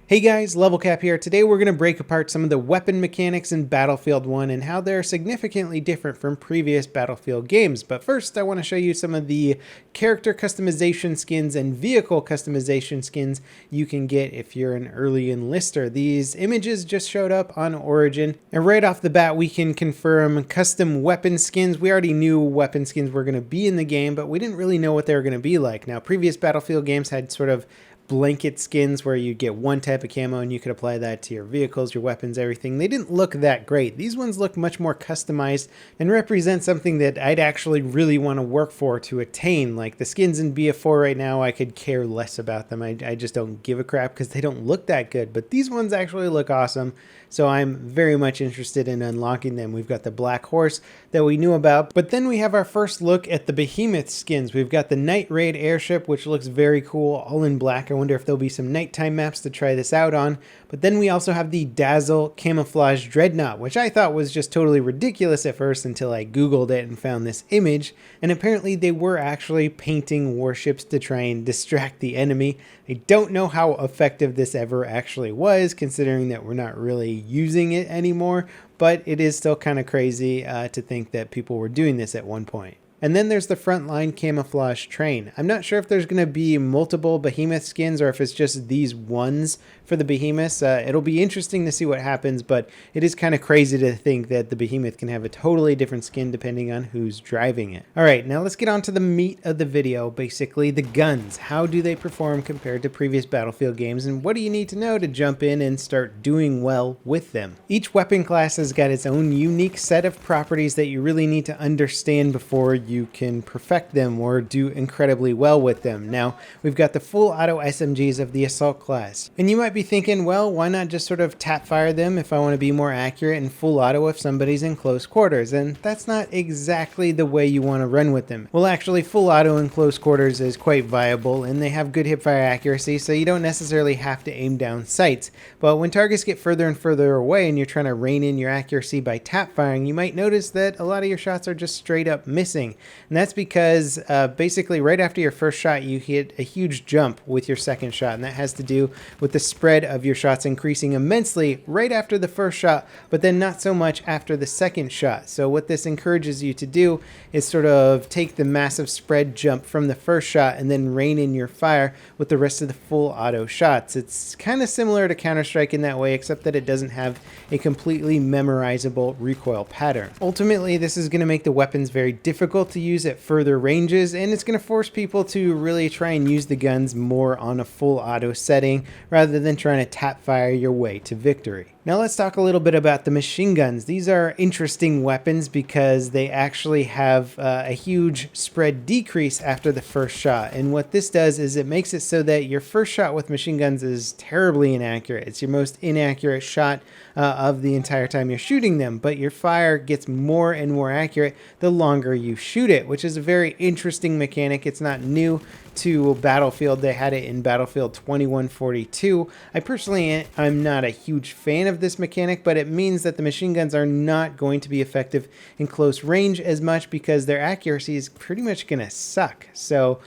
Hey guys, Level Cap here. Today we're going to break apart some of the weapon mechanics in Battlefield 1 and how they're significantly different from previous Battlefield games. But first I want to show you some of the character customization skins and vehicle customization skins you can get if you're an early enlister. These images just showed up on Origin, and right off the bat we can confirm custom weapon skins. We already knew weapon skins were going to be in the game, but we didn't really know what they were going to be like. Now, previous Battlefield games had sort of blanket skins where you get one type of camo and you could apply that to your vehicles, your weapons, everything. They didn't look that great. These ones look much more customized and represent something that I'd actually really want to work for to attain. Like the skins in BF4 right now, I could care less about them. I just don't give a crap because they don't look that good. But these ones actually look awesome. So I'm very much interested in unlocking them. We've got the Black Horse that we knew about, but then we have our first look at the Behemoth skins. We've got the Night Raid airship, which looks very cool, all in black. I wonder if there'll be some nighttime maps to try this out on. But then we also have the Dazzle Camouflage Dreadnought, which I thought was just totally ridiculous at first until I Googled it and found this image. And apparently they were actually painting warships to try and distract the enemy. I don't know how effective this ever actually was, considering that we're not really using it anymore, but it is still kind of crazy to think that people were doing this at one point. And then there's the Frontline Camouflage Train. I'm not sure if there's going to be multiple Behemoth skins or if it's just these ones for the Behemoths. It'll be interesting to see what happens, but it is kind of crazy to think that the Behemoth can have a totally different skin depending on who's driving it. All right, now let's get on to the meat of the video, basically the guns. How do they perform compared to previous Battlefield games, and what do you need to know to jump in and start doing well with them? Each weapon class has got its own unique set of properties that you really need to understand before you can perfect them or do incredibly well with them. Now, we've got the full auto SMGs of the Assault class. And you might be thinking, well, why not just sort of tap fire them if I want to be more accurate and full auto if somebody's in close quarters? And that's not exactly the way you want to run with them. Well, actually, full auto in close quarters is quite viable, and they have good hipfire accuracy, so you don't necessarily have to aim down sights. But when targets get further and further away and you're trying to rein in your accuracy by tap firing, you might notice that a lot of your shots are just straight up missing. And that's because basically right after your first shot, you hit a huge jump with your second shot. And that has to do with the spread of your shots increasing immensely right after the first shot, but then not so much after the second shot. So what this encourages you to do is sort of take the massive spread jump from the first shot and then rein in your fire with the rest of the full auto shots. It's kind of similar to Counter-Strike in that way, except that it doesn't have a completely memorizable recoil pattern. Ultimately, this is going to make the weapons very difficult to use at further ranges, and it's going to force people to really try and use the guns more on a full auto setting rather than trying to tap fire your way to victory. Now let's talk a little bit about the machine guns. These are interesting weapons because they actually have a huge spread decrease after the first shot. And what this does is it makes it so that your first shot with machine guns is terribly inaccurate. It's your most inaccurate shot of the entire time you're shooting them, but your fire gets more and more accurate the longer you shoot it, which is a very interesting mechanic. It's not new to Battlefield. They had it in Battlefield 2142. I personally I'm not a huge fan of this mechanic, but it means that the machine guns are not going to be effective in close range as much because their accuracy is pretty much going to suck. So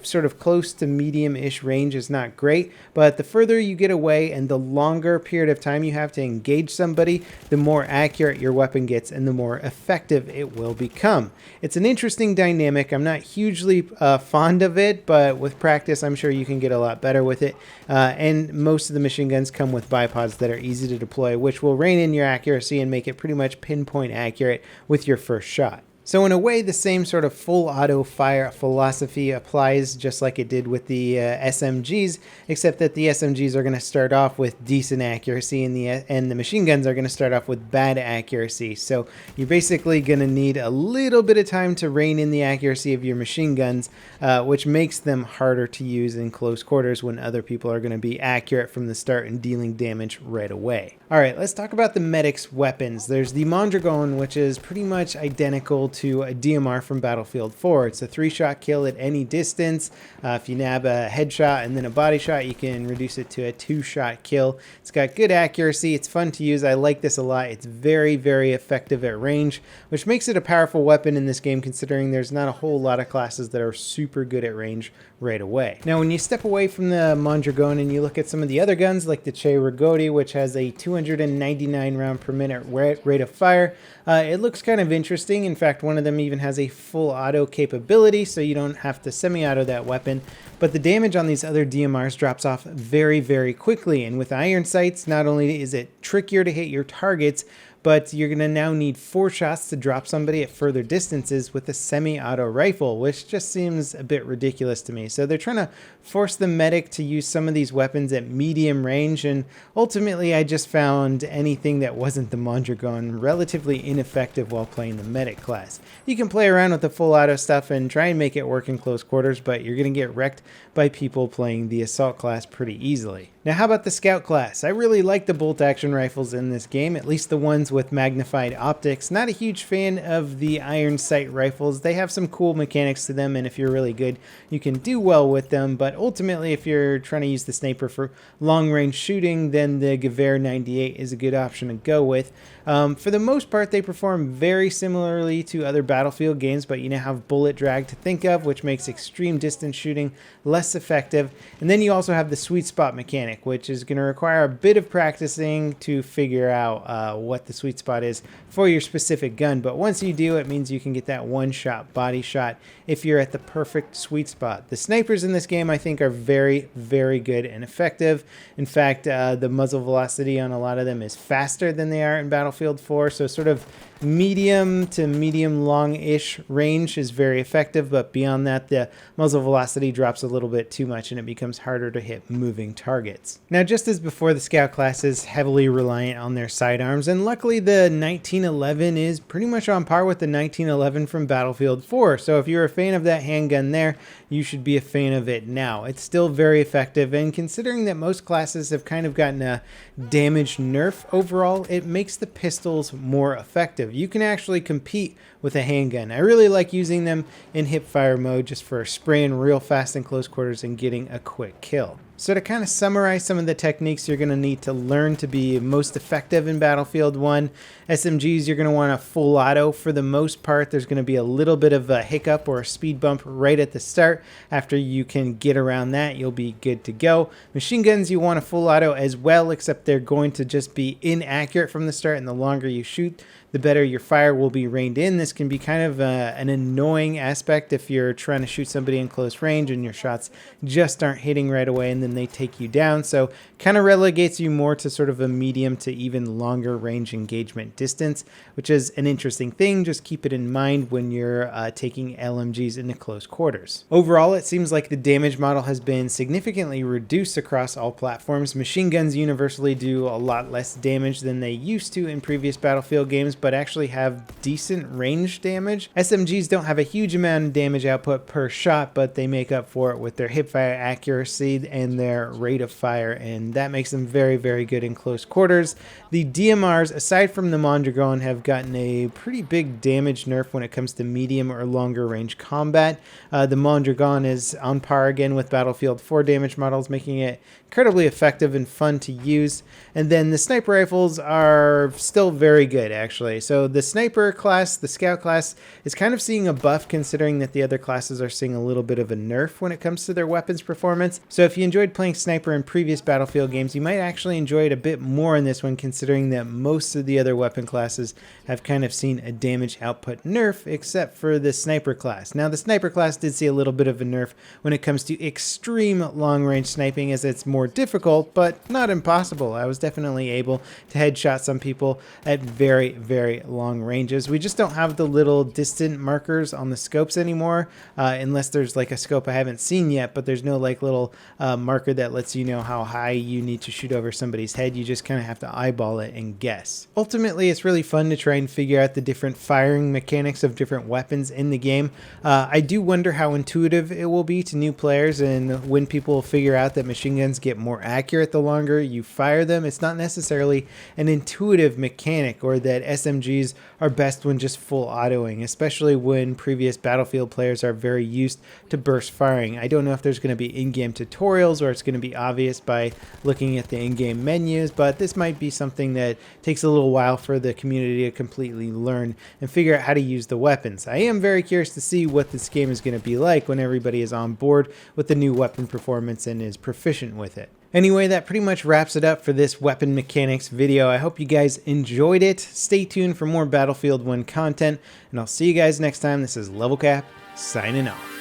sort of close to medium-ish range is not great, but the further you get away and the longer period of time you have to engage somebody, the more accurate your weapon gets and the more effective it will become. It's an interesting dynamic. I'm not hugely fond of it, but with practice, I'm sure you can get a lot better with it. And most of the machine guns come with bipods that are easy to deploy, which will rein in your accuracy and make it pretty much pinpoint accurate with your first shot. So in a way, the same sort of full auto fire philosophy applies just like it did with the SMGs, except that the SMGs are going to start off with decent accuracy and the machine guns are going to start off with bad accuracy. So you're basically going to need a little bit of time to rein in the accuracy of your machine guns, which makes them harder to use in close quarters when other people are going to be accurate from the start and dealing damage right away. All right, let's talk about the medic's weapons. There's the Mondragon, which is pretty much identical to a DMR from Battlefield 4. It's a 3-shot kill at any distance. If you nab a headshot and then a body shot, you can reduce it to a 2-shot kill. It's got good accuracy. It's fun to use. I like this a lot. It's very, very effective at range, which makes it a powerful weapon in this game considering there's not a whole lot of classes that are super good at range right away. Now, when you step away from the Mondragon and you look at some of the other guns like the Che Rigoti, which has a 299 round per minute rate of fire, it looks kind of interesting. In fact, one of them even has a full auto capability, so you don't have to semi-auto that weapon. But the damage on these other DMRs drops off very, very quickly. And with iron sights, not only is it trickier to hit your targets, but you're going to now need 4 shots to drop somebody at further distances with a semi-auto rifle, which just seems a bit ridiculous to me. So they're trying to force the medic to use some of these weapons at medium range, and ultimately I just found anything that wasn't the Mondragon relatively ineffective while playing the medic class. You can play around with the full auto stuff and try and make it work in close quarters, but you're going to get wrecked by people playing the assault class pretty easily. Now, how about the scout class? I really like the bolt action rifles in this game, at least the ones with magnified optics. Not a huge fan of the iron sight rifles. They have some cool mechanics to them, and if you're really good, you can do well with them. But ultimately, if you're trying to use the sniper for long range shooting, then the Gewehr 98 is a good option to go with. For the most part, they perform very similarly to other Battlefield games, but you now have bullet drag to think of, which makes extreme distance shooting less effective. And then you also have the sweet spot mechanic, which is going to require a bit of practicing to figure out what the sweet spot is for your specific gun. But once you do, it means you can get that one-shot body shot if you're at the perfect sweet spot. The snipers in this game, I think, are very, very good and effective. In fact, the muzzle velocity on a lot of them is faster than they are in Battlefield 4, so sort of medium to medium long-ish range is very effective, but beyond that, the muzzle velocity drops a little bit too much and it becomes harder to hit moving targets. Now, just as before, the scout class is heavily reliant on their sidearms, and luckily the 1911 is pretty much on par with the 1911 from Battlefield 4, so if you're a fan of that handgun there, you should be a fan of it now. It's still very effective, and considering that most classes have kind of gotten a damage nerf overall, it makes the pistols more effective. You can actually compete with a handgun. I really like using them in hip fire mode just for spraying real fast in close quarters and getting a quick kill. So to kind of summarize some of the techniques you're going to need to learn to be most effective in Battlefield 1, SMGs, you're going to want a full auto for the most part. There's going to be a little bit of a hiccup or a speed bump right at the start. After you can get around that, you'll be good to go. Machine guns, you want a full auto as well, except they're going to just be inaccurate from the start, and the longer you shoot, the better your fire will be reined in. This can be kind of an annoying aspect if you're trying to shoot somebody in close range and your shots just aren't hitting right away and then they take you down. So kind of relegates you more to sort of a medium to even longer range engagement distance, which is an interesting thing. Just keep it in mind when you're taking LMGs into close quarters. Overall, it seems like the damage model has been significantly reduced across all platforms. Machine guns universally do a lot less damage than they used to in previous Battlefield games, but actually have decent range damage. SMGs don't have a huge amount of damage output per shot, but they make up for it with their hipfire accuracy and their rate of fire, and that makes them very, very good in close quarters. The DMRs, aside from the Mondragon, have gotten a pretty big damage nerf when it comes to medium or longer range combat. The Mondragon is on par again with Battlefield 4 damage models, making it incredibly effective and fun to use. And then the sniper rifles are still very good, actually. So the sniper class, the scout class, is kind of seeing a buff considering that the other classes are seeing a little bit of a nerf when it comes to their weapons performance. So if you enjoyed playing sniper in previous Battlefield games, you might actually enjoy it a bit more in this one, considering that most of the other weapon classes have kind of seen a damage output nerf, except for the sniper class. Now, the sniper class did see a little bit of a nerf when it comes to extreme long-range sniping, as it's more difficult, but not impossible. I was definitely able to headshot some people at very, very long ranges. We just don't have the little distant markers on the scopes anymore, unless there's like a scope I haven't seen yet, but there's no like little marker that lets you know how high you need to shoot over somebody's head. You just kind of have to eyeball it and guess. Ultimately, it's really fun to try and figure out the different firing mechanics of different weapons in the game. I do wonder how intuitive it will be to new players, and when people figure out that machine guns get more accurate the longer you fire them. It's not necessarily an intuitive mechanic, or that SMGs are best when just full autoing, especially when previous Battlefield players are very used to burst firing. I don't know if there's going to be in-game tutorials or it's going to be obvious by looking at the in-game menus, but this might be something that takes a little while for the community to completely learn and figure out how to use the weapons. I am very curious to see what this game is going to be like when everybody is on board with the new weapon performance and is proficient with it. Anyway, that pretty much wraps it up for this weapon mechanics video. I hope you guys enjoyed it. Stay tuned for more Battlefield 1 content, and I'll see you guys next time. This is Level Cap, signing off.